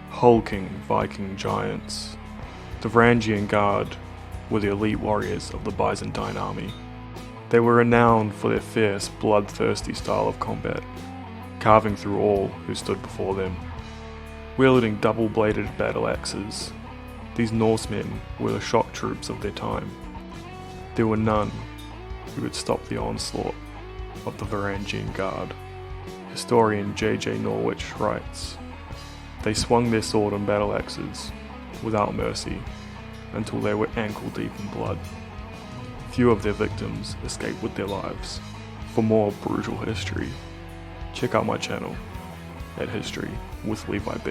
hulking Viking giants. The Varangian Guard were the elite warriors of the Byzantine army. They were renowned for their fierce, bloodthirsty style of combat, carving through all who stood before them. Wielding double-bladed battle axes, these Norsemen were the shock troops of their time. There were none who would stop the onslaught of the Varangian Guard. Historian J.J. Norwich writes, "They swung their sword and battle axes without mercy until they were ankle-deep in blood. Few of their victims escaped with their lives." For more brutal history, check out my channel at History with Levi B.